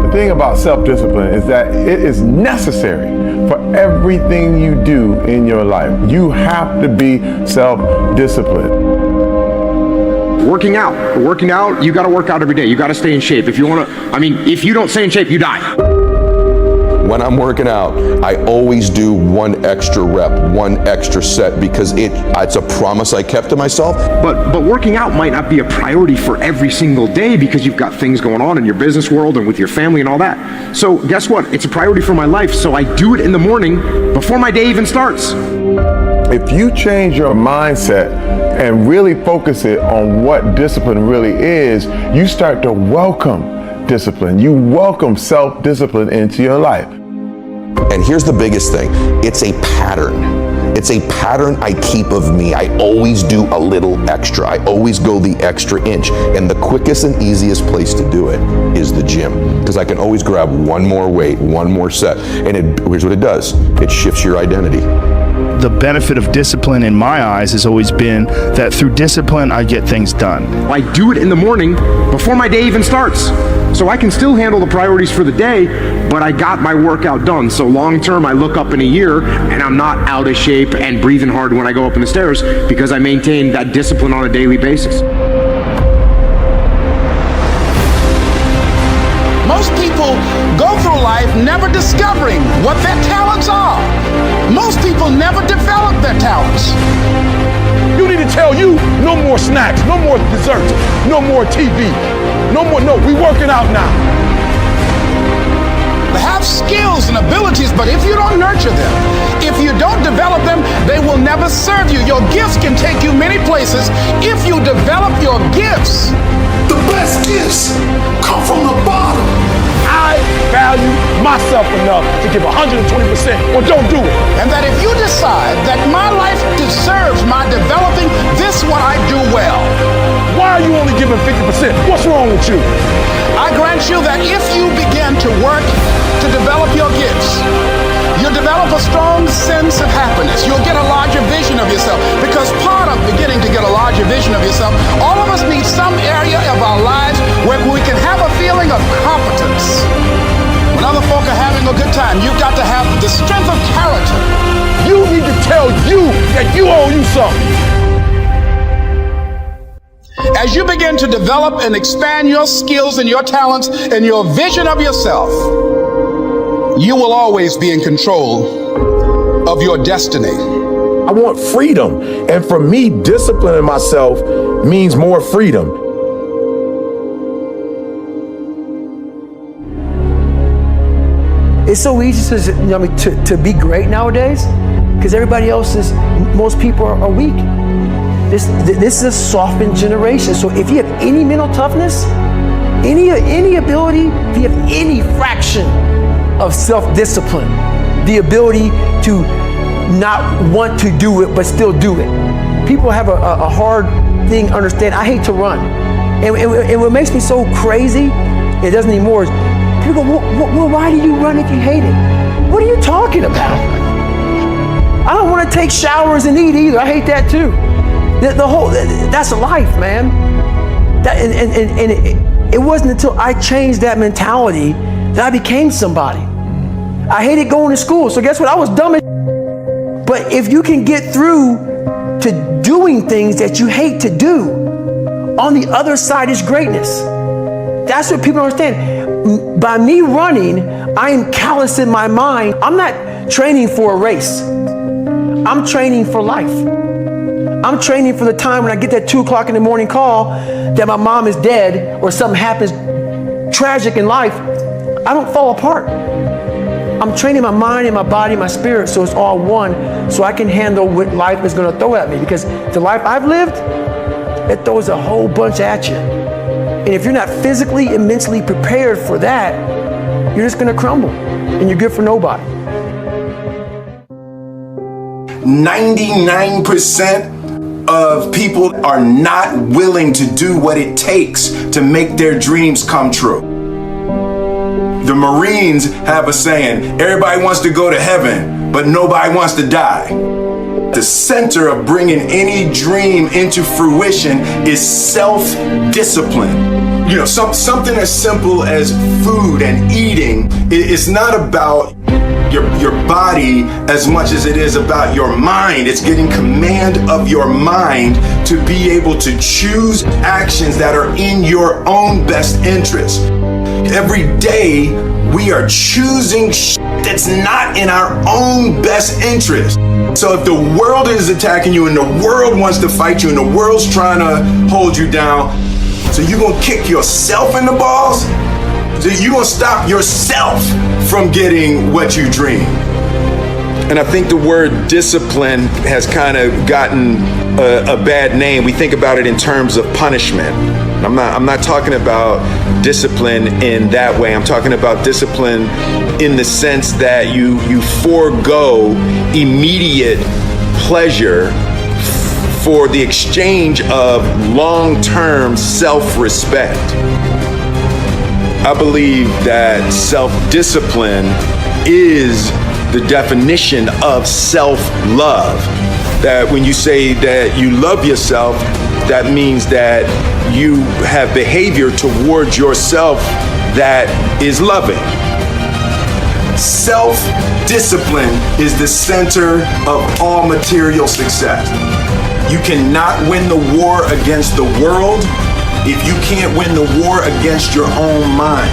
The thing about self-discipline is that it is necessary for everything you do in your life. You have to be self-disciplined. Working out, you got to work out every day. You got to stay in shape. If you don't stay in shape, you die. When I'm working out, I always do one extra rep, one extra set, because it's a promise I kept to myself. But working out might not be a priority for every single day because you've got things going on in your business world and with your family and all that. So guess what? It's a priority for my life, so I do it in the morning before my day even starts. If you change your mindset and really focus it on what discipline really is, you start to welcome discipline. You welcome self-discipline into your life. And here's the biggest thing. It's a pattern. It's a pattern I keep of me. I always do a little extra. I always go the extra inch. And the quickest and easiest place to do it is the gym, because I can always grab one more weight, one more set. And here's what it does. It shifts your identity. The benefit of discipline in my eyes has always been that through discipline, I get things done. I do it in the morning before my day even starts. So I can still handle the priorities for the day, but I got my workout done. So long term, I look up in a year and I'm not out of shape and breathing hard when I go up in the stairs because I maintain that discipline on a daily basis. Most people go through life never discovering what their talents are. Most people never develop their talents. You need to tell you, no more snacks, no more desserts, no more TV, we working out now. They have skills and abilities, but if you don't nurture them, if you don't develop them, they will never serve you. Your gifts can take you many places if you develop your gifts. The best gifts come from the bottom. I value myself enough to give 120% or don't do it. And that if you decide that my life deserves my developing this what I do well. Why are you only giving 50%? What's wrong with you? I grant you that if you begin to work to develop your gifts, you'll develop a strong sense of happiness. You'll get a larger vision of yourself, because part of beginning to get a larger vision of yourself, all of us need some area of our lives where we can have a feeling of competence. When other folk are having a good time, you've got to have the strength of character. You need to tell you that you owe you something. As you begin to develop and expand your skills and your talents and your vision of yourself, you will always be in control of your destiny. I want freedom. And for me, disciplining myself means more freedom. It's so easy to be great nowadays because most people are weak. This is a softened generation. So if you have any mental toughness, any ability, if you have any fraction of self-discipline, the ability to not want to do it but still do it. People have a hard thing understand. I hate to run. And what makes me so crazy, it doesn't anymore, is people go, well, why do you run if you hate it? What are you talking about? I don't want to take showers and eat either. I hate that too. That's life, man. It wasn't until I changed that mentality that I became somebody. I hated going to school, so guess what? I was dumb as But if you can get through to doing things that you hate to do, on the other side is greatness. That's what people don't understand. By me running, I am callous in my mind. I'm not training for a race. I'm training for life. I'm training for the time when I get that 2 o'clock in the morning call that my mom is dead or something happens tragic in life. I don't fall apart. I'm training my mind and my body and my spirit so it's all one, so I can handle what life is going to throw at me. Because the life I've lived, it throws a whole bunch at you. And if you're not physically and mentally prepared for that, you're just going to crumble and you're good for nobody. 99% of people are not willing to do what it takes to make their dreams come true. The Marines have a saying, everybody wants to go to heaven, but nobody wants to die. The center of bringing any dream into fruition is self-discipline. You know, something as simple as food and eating is not about your body as much as it is about your mind. It's getting command of your mind to be able to choose actions that are in your own best interest. Every day we are choosing that's not in our own best interest. So if the world is attacking you and the world wants to fight you and the world's trying to hold you down, so you're gonna kick yourself in the balls? So you're gonna stop yourself from getting what you dream. And I think the word discipline has kind of gotten a bad name. We think about it in terms of punishment. I'm not talking about discipline in that way. I'm talking about discipline in the sense that you forego immediate pleasure for the exchange of long-term self-respect. I believe that self-discipline is the definition of self-love. That when you say that you love yourself, that means that you have behavior towards yourself that is loving. Self-discipline is the center of all material success. You cannot win the war against the world if you can't win the war against your own mind.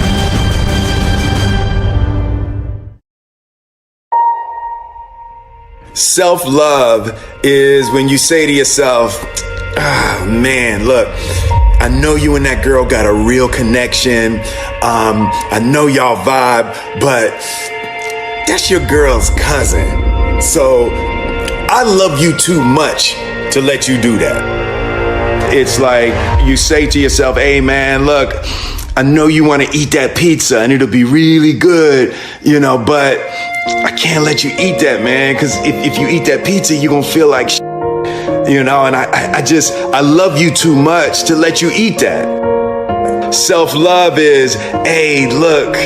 Self-love is when you say to yourself, man, look, I know you and that girl got a real connection. I know y'all vibe, but that's your girl's cousin. So I love you too much to let you do that. It's like you say to yourself, hey man, look, I know you want to eat that pizza and it'll be really good, you know, but I can't let you eat that, man, because if you eat that pizza, you're going to feel like shit, you know, and I love you too much to let you eat that. Self-love is, hey, look,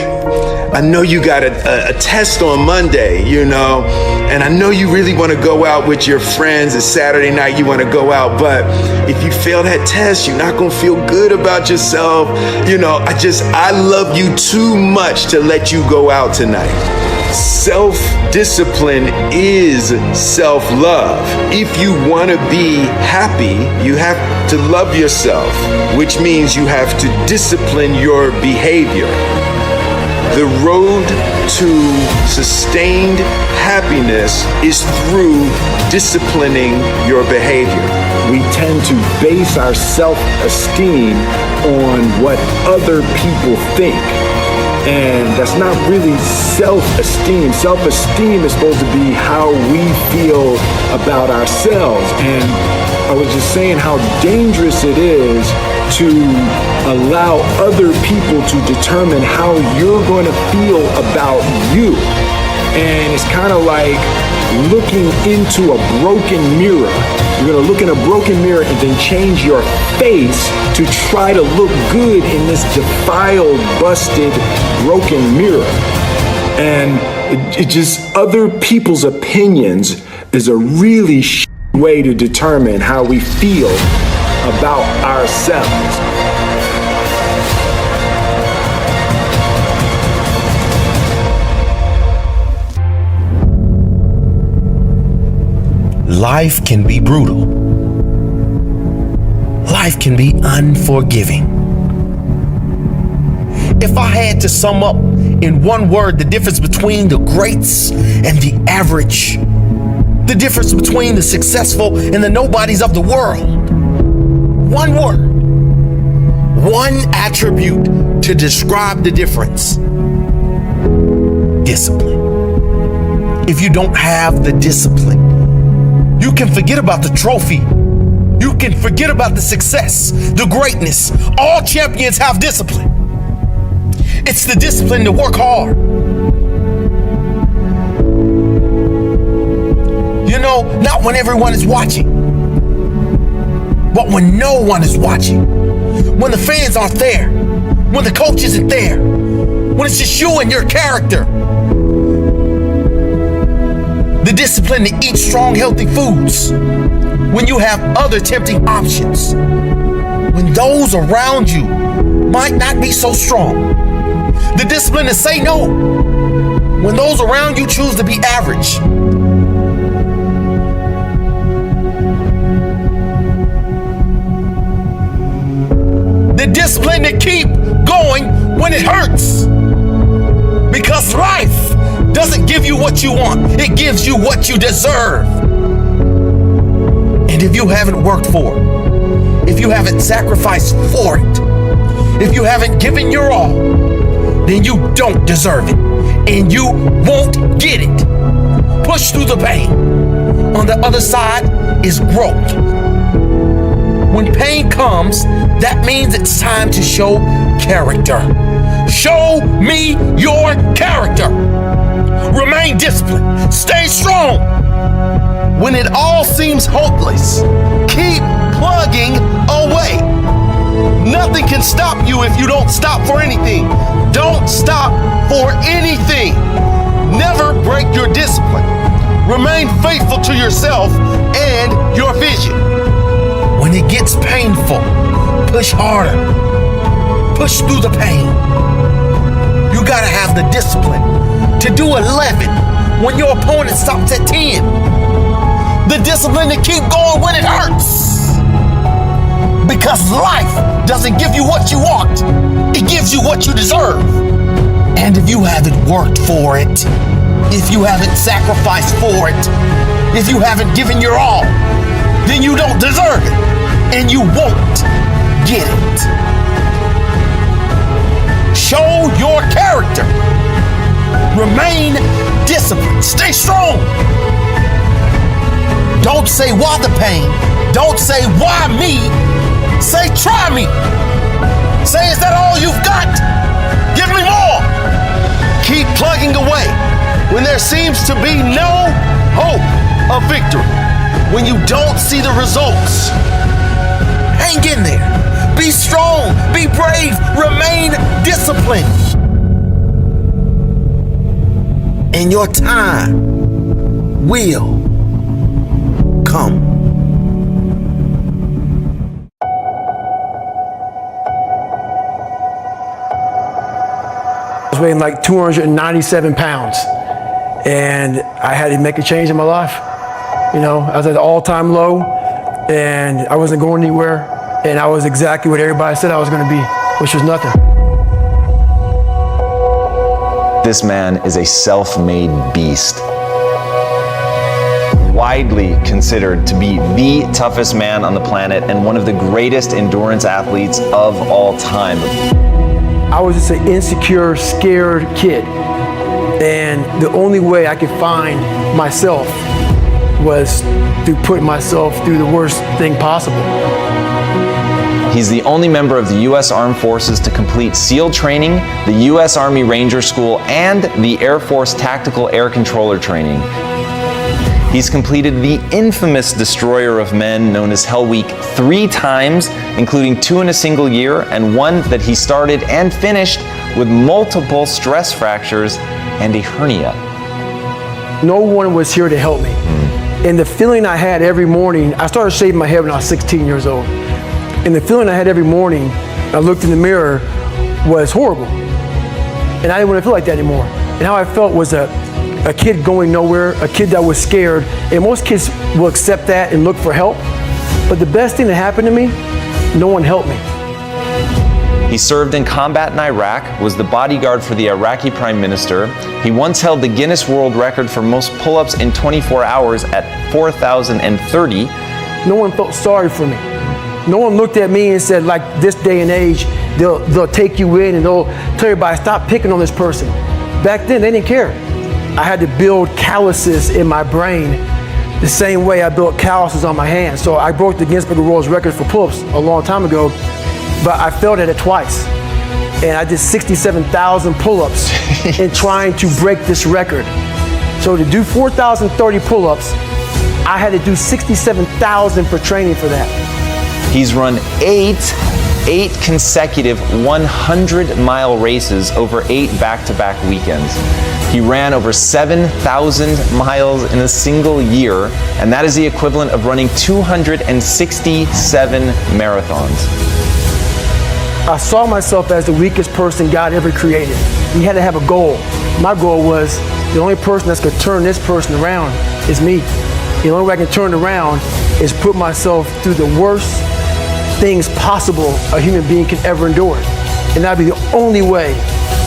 I know you got a test on Monday, you know, and I know you really want to go out with your friends. It's Saturday night, you want to go out, but if you fail that test, you're not going to feel good about yourself. You know, I love you too much to let you go out tonight. Self-discipline is self-love. If you want to be happy, you have to love yourself, which means you have to discipline your behavior. The road to sustained happiness is through disciplining your behavior. We tend to base our self-esteem on what other people think. And that's not really self-esteem. Self-esteem is supposed to be how we feel about ourselves. And I was just saying how dangerous it is to allow other people to determine how you're going to feel about you. And it's kind of like looking into a broken mirror. You're going to look in a broken mirror and then change your face to try to look good in this defiled, busted, broken mirror. And it just, other people's opinions is a really way to determine how we feel about ourselves. Life can be brutal. Life can be unforgiving. If I had to sum up in one word the difference between the greats and the average, the difference between the successful and the nobodies of the world, one word, one attribute to describe the difference: discipline. If you don't have the discipline, you can forget about the trophy. You can forget about the success, the greatness. All champions have discipline. It's the discipline to work hard. You know, not when everyone is watching, but when no one is watching. When the fans aren't there. When the coach isn't there. When it's just you and your character. The discipline to eat strong, healthy foods when you have other tempting options. When those around you might not be so strong. The discipline to say no when those around you choose to be average. The discipline to keep going when it hurts. Because life doesn't give you what you want, it gives you what you deserve. And if you haven't worked for it, if you haven't sacrificed for it, if you haven't given your all, then you don't deserve it, and you won't get it. Push through the pain. On the other side is growth. When pain comes, that means it's time to show character. Show me your character. Remain disciplined. Stay strong. When it all seems hopeless, keep plugging away. Nothing can stop you if you don't stop for anything. Don't stop for anything. Never break your discipline. Remain faithful to yourself and your vision. When it gets painful, push harder. Push through the pain. You gotta have the discipline to do 11 when your opponent stops at 10. The discipline to keep going when it hurts. Because life doesn't give you what you want, it gives you what you deserve. And if you haven't worked for it, if you haven't sacrificed for it, if you haven't given your all, then you don't deserve it, and you won't get it. Show your character. Remain disciplined. Stay strong. Don't say why the pain. Don't say why me. Say try me. Say is that all you've got? Give me more. Keep plugging away when there seems to be no hope of victory. When you don't see the results, hang in there. Be strong, be brave, remain disciplined. And your time will come. I was weighing like 297 pounds, and I had to make a change in my life. You know, I was at an all-time low, and I wasn't going anywhere, and I was exactly what everybody said I was going to be, which was nothing. This man is a self-made beast. Widely considered to be the toughest man on the planet and one of the greatest endurance athletes of all time. I was just an insecure, scared kid. And the only way I could find myself was to put myself through the worst thing possible. He's the only member of the U.S. Armed Forces to complete SEAL training, the U.S. Army Ranger School, and the Air Force Tactical Air Controller training. He's completed the infamous Destroyer of Men known as Hell Week 3 times, including 2 in a single year, and 1 that he started and finished with multiple stress fractures and a hernia. No one was here to help me. And the feeling I had every morning, I started shaving my head when I was 16 years old. And the feeling I had every morning, I looked in the mirror, was horrible. And I didn't want to feel like that anymore. And how I felt was a kid going nowhere, a kid that was scared. And most kids will accept that and look for help. But the best thing that happened to me, no one helped me. He served in combat in Iraq, was the bodyguard for the Iraqi Prime Minister. He once held the Guinness World Record for most pull-ups in 24 hours at 4,030. No one felt sorry for me. No one looked at me and said, like this day and age, they'll take you in and they'll tell everybody, stop picking on this person. Back then, they didn't care. I had to build calluses in my brain the same way I built calluses on my hands. So I broke the Guinness Book of World Records for pull-ups a long time ago, but I failed at it twice. And I did 67,000 pull-ups in trying to break this record. So to do 4,030 pull-ups, I had to do 67,000 for training for that. He's run 8 8 consecutive 100-mile races over 8 back-to-back weekends. He ran over 7,000 miles in a single year, and that is the equivalent of running 267 marathons. I saw myself as the weakest person God ever created. We had to have a goal. My goal was the only person that's going to turn this person around is me. The only way I can turn it around is put myself through the worst things possible a human being can ever endure. And that'd be the only way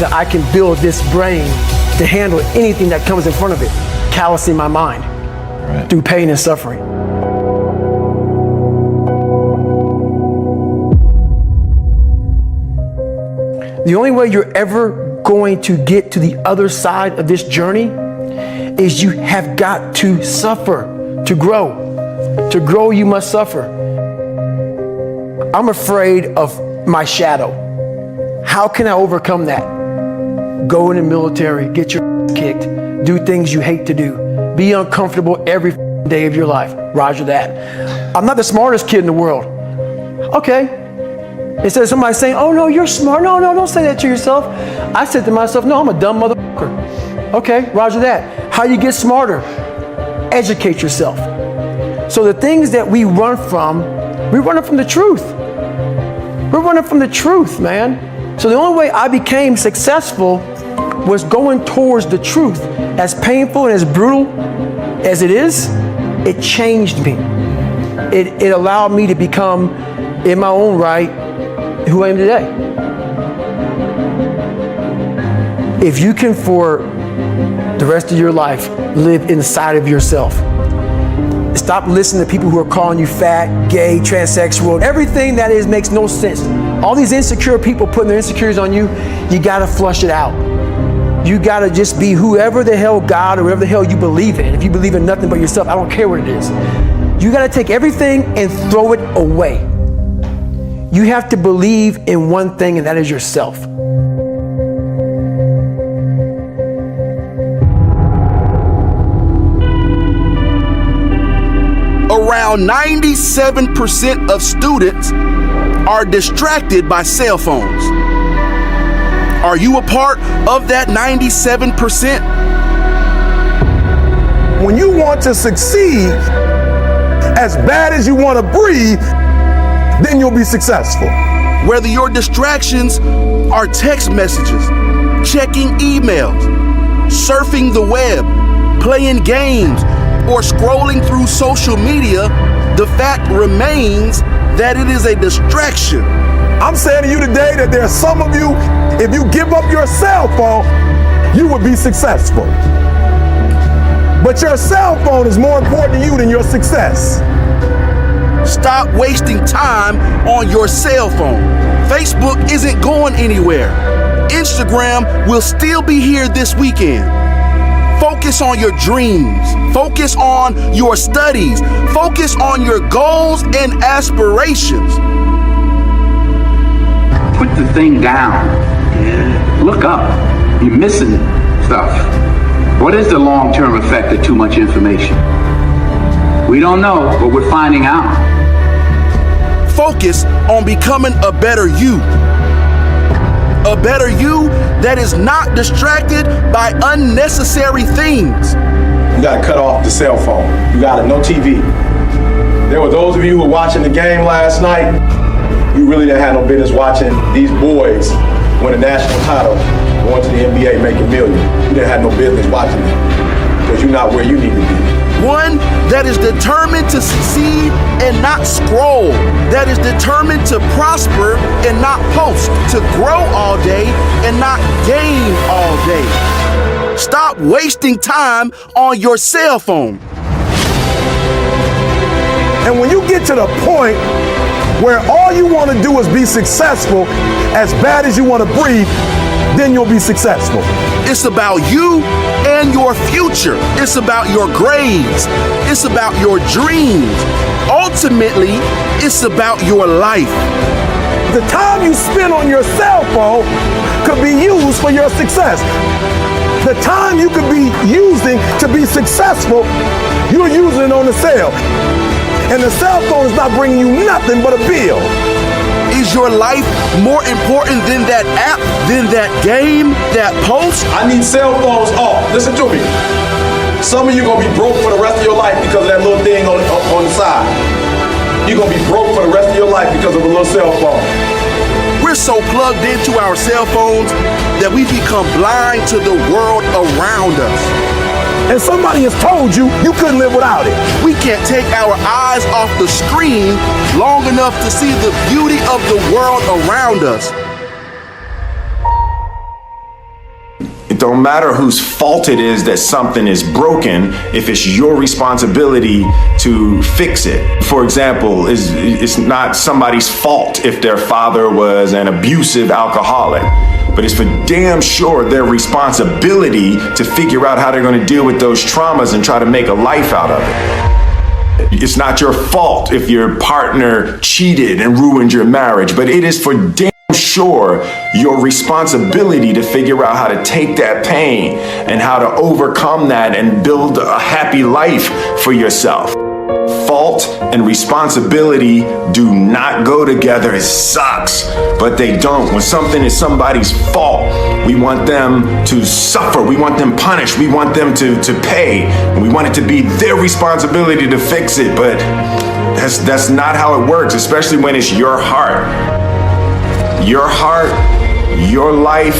that I can build this brain to handle anything that comes in front of it, callousing my mind through pain and suffering. The only way you're ever going to get to the other side of this journey is you have got to suffer to grow. To grow, you must suffer. I'm afraid of my shadow. How can I overcome that? Go in the military, get your kicked, do things you hate to do, be uncomfortable every day of your life. Roger that. I'm not the smartest kid in the world. Okay. Instead of somebody saying, oh no, you're smart. No, don't say that to yourself. I said to myself, no, I'm a dumb motherfucker. Okay, roger that. How you get smarter? Educate yourself. So the things that we run from the truth. We're running from the truth, man. So the only way I became successful was going towards the truth. As painful and as brutal as it is, it changed me. It allowed me to become, in my own right, who I am today. If you can, for the rest of your life, live inside of yourself, stop listening to people who are calling you fat, gay, transsexual. Everything that is makes no sense. All these insecure people putting their insecurities on you, you gotta flush it out. You gotta just be whoever the hell God or whatever the hell you believe in. If you believe in nothing but yourself, I don't care what it is. You gotta take everything and throw it away. You have to believe in one thing, and that is yourself. Around 97% of students are distracted by cell phones. Are you a part of that 97%? When you want to succeed as bad as you want to breathe, then you'll be successful. Whether your distractions are text messages, checking emails, surfing the web, playing games, or scrolling through social media, the fact remains that it is a distraction. I'm saying to you today that there are some of you, if you give up your cell phone, you would be successful. But your cell phone is more important to you than your success. Stop wasting time on your cell phone. Facebook isn't going anywhere. Instagram will still be here this weekend. Focus on your dreams. Focus on your studies. Focus on your goals and aspirations. Put the thing down. Look up. You're missing stuff. What is the long-term effect of too much information? We don't know, but we're finding out. Focus on becoming a better you. A better you that is not distracted by unnecessary things. You gotta cut off the cell phone. You gotta, no TV. There were those of you who were watching the game last night. You really didn't have no business watching these boys win a national title, going to the NBA, making millions. You didn't have no business watching them because you're not where you need to be. One that is determined to succeed and not scroll. That is determined to prosper and not post. To grow all day and not gain all day. Stop wasting time on your cell phone. And when you get to the point where all you want to do is be successful, as bad as you want to breathe, then you'll be successful. It's about you and your future. It's about your grades. It's about your dreams. Ultimately, it's about your life. The time you spend on your cell phone could be used for your success. The time you could be using to be successful, you're using it on the cell. And the cell phone is not bringing you nothing but a bill. Is your life more important than that app, than that game, that post? I need cell phones off. Listen to me. Some of you gonna be broke for the rest of your life because of that little thing on the side. You're gonna be broke for the rest of your life because of a little cell phone. We're so plugged into our cell phones that we become blind to the world around us. And somebody has told you you couldn't live without it. We can't take our eyes off the screen long enough to see the beauty of the world around us. It don't matter whose fault it is that something is broken if it's your responsibility to fix it. For example, it's not somebody's fault if their father was an abusive alcoholic, but it's for damn sure their responsibility to figure out how they're going to deal with those traumas and try to make a life out of it. It's not your fault if your partner cheated and ruined your marriage, but it is for damn sure your responsibility to figure out how to take that pain and how to overcome that and build a happy life for yourself. Fault and responsibility do not go together. It sucks, but they don't. When something is somebody's fault, we want them to suffer. We want them punished. We want them to pay. And we want it to be their responsibility to fix it, but that's not how it works, especially when it's your heart. Your heart, your life,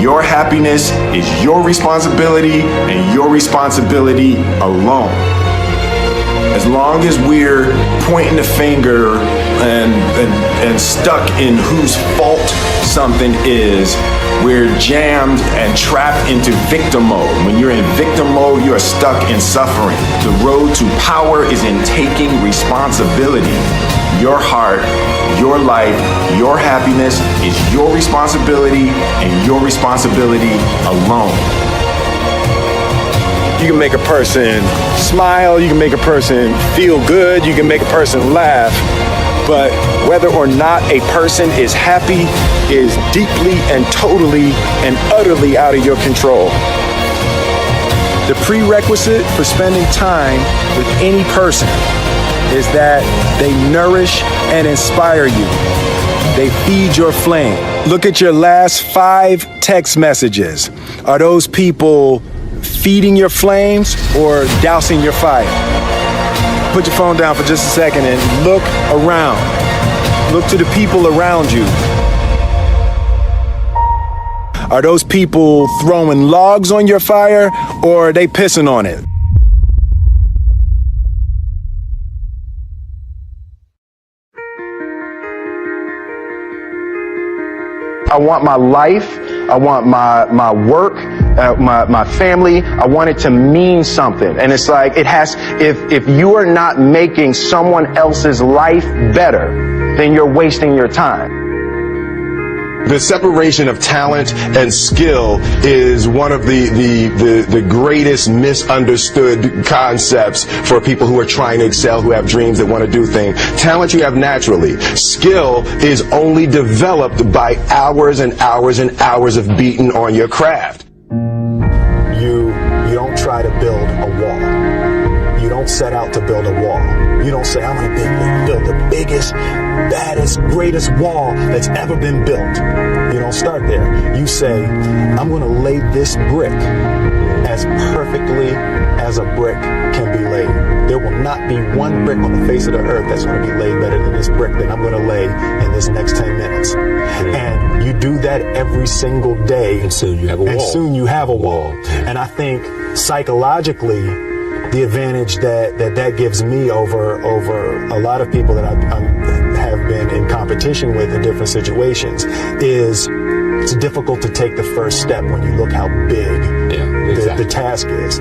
your happiness is your responsibility and your responsibility alone. As long as we're pointing the finger and stuck in whose fault something is, we're jammed and trapped into victim mode. When you're in victim mode, you're stuck in suffering. The road to power is in taking responsibility. Your heart, your life, your happiness is your responsibility and your responsibility alone. You can make a person smile, you can make a person feel good, you can make a person laugh, but whether or not a person is happy is deeply and totally and utterly out of your control. The prerequisite for spending time with any person is that they nourish and inspire you. They feed your flame. Look at your last 5 text messages. Are those people feeding your flames or dousing your fire? Put your phone down for just a second and look around. Look to the people around you. Are those people throwing logs on your fire or are they pissing on it? I want my life, I want my work, my family, I want it to mean something. And it's like, if you are not making someone else's life better, then you're wasting your time. The separation of talent and skill is one of the greatest misunderstood concepts for people who are trying to excel, who have dreams, that want to do things. Talent you have naturally. Skill is only developed by hours and hours and hours of beating on your craft. You don't try to build a wall. You don't set out to build a wall. You don't say, I'm going to build the biggest, baddest, greatest wall that's ever been built. You don't start there. You say, I'm going to lay this brick as perfectly as a brick can be laid. There will not be one brick on the face of the earth that's going to be laid better than this brick that I'm going to lay in this next 10 minutes. And you do that every single day. And soon you have a wall. And soon you have a wall. And I think psychologically, the advantage that gives me over a lot of people that I have been in competition with in different situations is it's difficult to take the first step when you look how big the task is.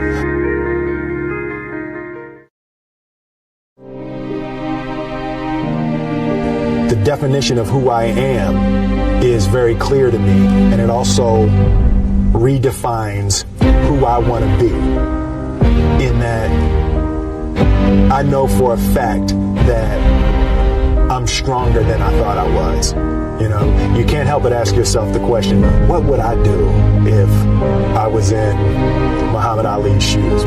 The definition of who I am is very clear to me, and it also redefines who I want to be. In that I know for a fact that I'm stronger than I thought I was. You know, you can't help but ask yourself the question, what would I do if I was in Muhammad Ali's shoes?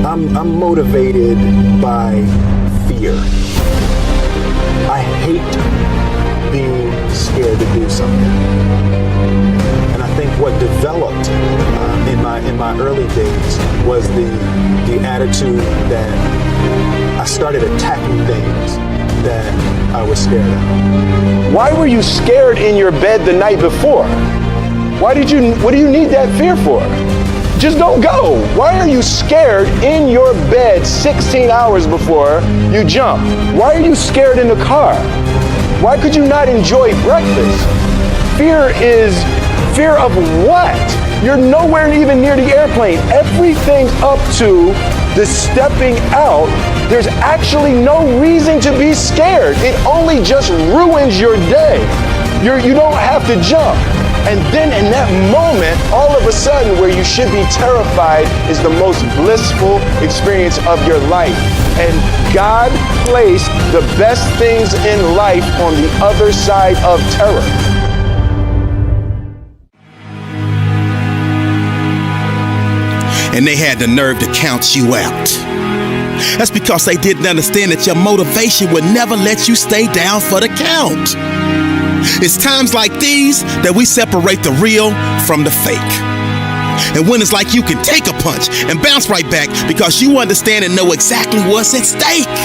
I'm motivated by fear. attitude that I started attacking things that I was scared of. Why were you scared in your bed the night before? What do you need that fear for? Just don't go. Why are you scared in your bed 16 hours before you jump? Why are you scared in the car? Why could you not enjoy breakfast? Fear is fear of what? You're nowhere even near the airplane. Everything's up to the stepping out. There's actually no reason to be scared. It only just ruins your day. You don't have to jump. And then in that moment, all of a sudden, where you should be terrified is the most blissful experience of your life. And God placed the best things in life on the other side of terror. And they had the nerve to count you out. That's because they didn't understand that your motivation would never let you stay down for the count. It's times like these that we separate the real from the fake. And when it's like you can take a punch and bounce right back because you understand and know exactly what's at stake.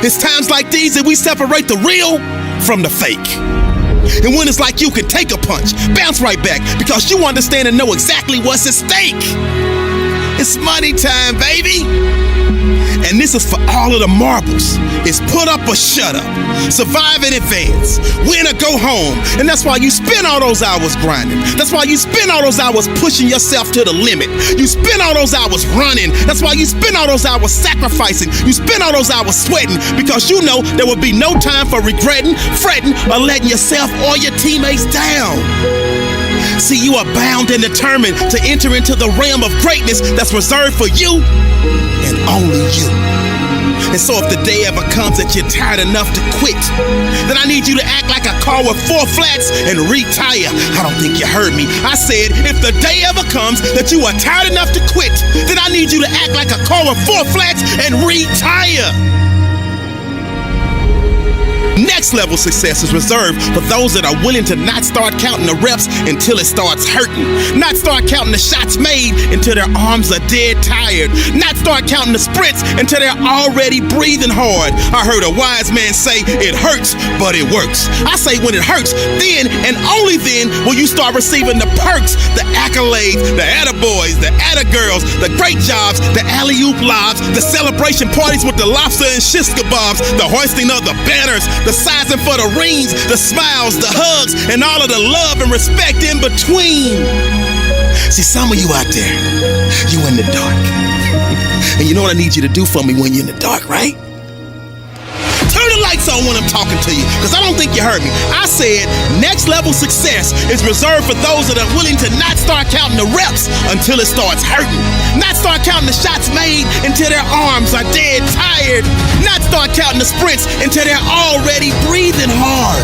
It's times like these that we separate the real from the fake. And when it's like you can take a punch, bounce right back because you understand and know exactly what's at stake. It's money time, baby. And this is for all of the marbles. It's put up or shut up, survive in advance, win or go home. And that's why you spend all those hours grinding. That's why you spend all those hours pushing yourself to the limit. You spend all those hours running. That's why you spend all those hours sacrificing. You spend all those hours sweating because you know there will be no time for regretting, fretting, or letting yourself or your teammates down. See, you are bound and determined to enter into the realm of greatness that's reserved for you and only you. And so if the day ever comes that you're tired enough to quit, then I need you to act like a car with 4 flats and retire. I don't think you heard me. I said, if the day ever comes that you are tired enough to quit, then I need you to act like a car with 4 flats and retire. Next level success is reserved for those that are willing to not start counting the reps until it starts hurting. Not start counting the shots made until their arms are dead tired. Not start counting the sprints until they're already breathing hard. I heard a wise man say, it hurts, but it works. I say when it hurts, then and only then will you start receiving the perks, the accolades, the attaboys, the attagirls, the great jobs, the alley-oop lobs, the celebration parties with the lobster and shish kebabs, the hoisting of the banners, the sizing for the rings, the smiles, the hugs, and all of the love and respect in between. See, some of you out there, you in the dark. And you know what I need you to do for me when you're in the dark, right? Turn the lights on when I'm talking to you, because I don't think you heard me. I said next level success is reserved for those that are willing to not start counting the reps until it starts hurting. Not start counting the shots made until their arms are dead tired. Not start counting the sprints until they're already breathing hard.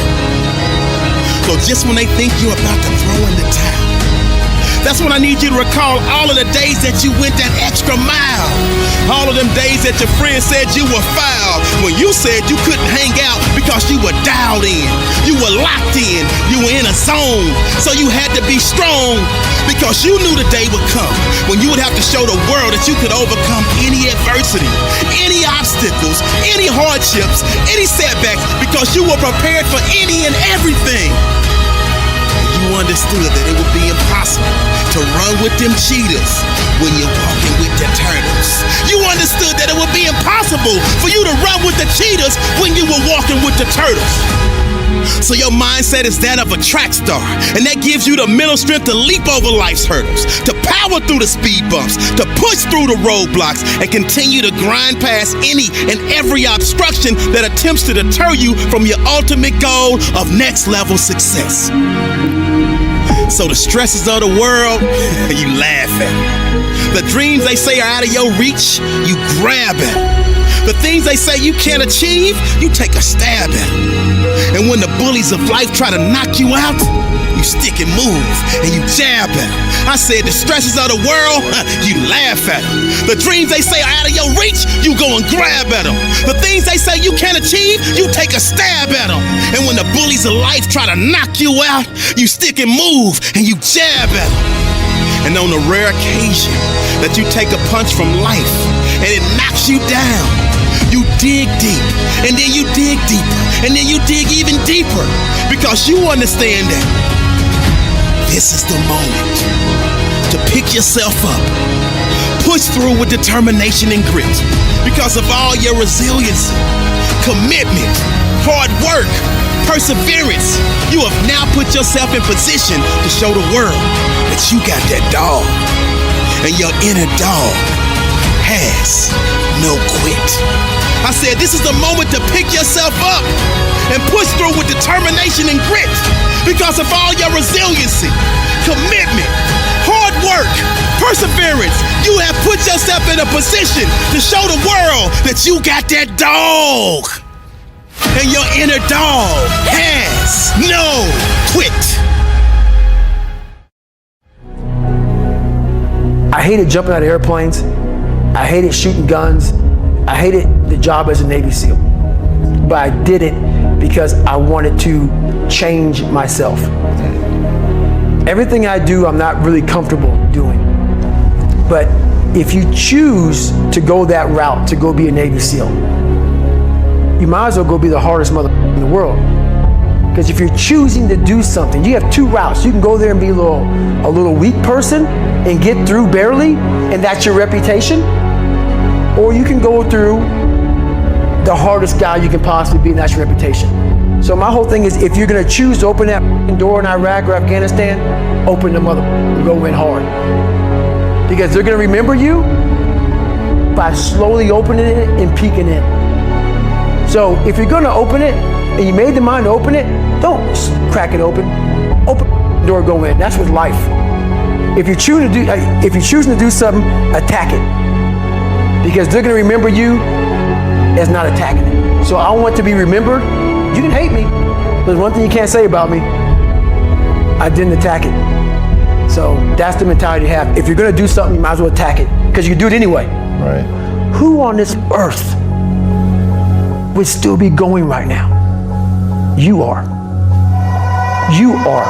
So just when they think you're about to throw in the towel, that's when I need you to recall all of the days that you went that extra mile. All of them days that your friends said you were foul. When you said you couldn't hang out because you were dialed in. You were locked in. You were in a zone. So you had to be strong because you knew the day would come when you would have to show the world that you could overcome any adversity, any obstacles, any hardships, any setbacks because you were prepared for any and everything. You understood that it would be impossible to run with them cheetahs when you're walking with the turtles. You understood that it would be impossible for you to run with the cheetahs when you were walking with the turtles. So your mindset is that of a track star, and that gives you the mental strength to leap over life's hurdles, to power through the speed bumps, to push through the roadblocks, and continue to grind past any and every obstruction that attempts to deter you from your ultimate goal of next level success. So the stresses of the world, you laugh at them. The dreams they say are out of your reach, you grab at them. The things they say you can't achieve, you take a stab at them. And when the bullies of life try to knock you out, you stick and move and you jab at them. I said the stresses of the world, you laugh at them. The dreams they say are out of your reach, you go and grab at them. The things they say you can't achieve, you take a stab at them. And when the bullies of life try to knock you out, you stick and move and you jab at them. And on the rare occasion that you take a punch from life and it knocks you down. You dig deep, and then you dig deeper, and then you dig even deeper, because you understand that this is the moment to pick yourself up, push through with determination and grit, because of all your resilience, commitment, hard work, perseverance. You have now put yourself in position to show the world that you got that dog, and your inner dog has no quit. I said this is the moment to pick yourself up and push through with determination and grit, because of all your resiliency, commitment, hard work, perseverance. You have put yourself in a position to show the world that you got that dog, and your inner dog has no quit. I hated jumping out of airplanes. I hated shooting guns. I hated the job as a Navy SEAL. But I did it because I wanted to change myself. Everything I do, I'm not really comfortable doing. But if you choose to go that route, to go be a Navy SEAL, you might as well go be the hardest mother in the world. Because if you're choosing to do something, you have two routes. You can go there and be a little weak person and get through barely, and that's your reputation. Or you can go through the hardest guy you can possibly be, and that's your reputation. So my whole thing is, if you're gonna choose to open that door in Iraq or Afghanistan, open the mother and go in hard. Because they're gonna remember you by slowly opening it and peeking in. So if you're gonna open it, and you made the mind to open it, don't crack it open. Open the door, go in. That's with life. If you're choosing to do something, attack it. Because they're gonna remember you as not attacking it. So I want to be remembered. You can hate me, but there's one thing you can't say about me. I didn't attack it. So that's the mentality to have. If you're gonna do something, you might as well attack it, because you can do it anyway. Right. Who on this earth would still be going right now? You are. You are.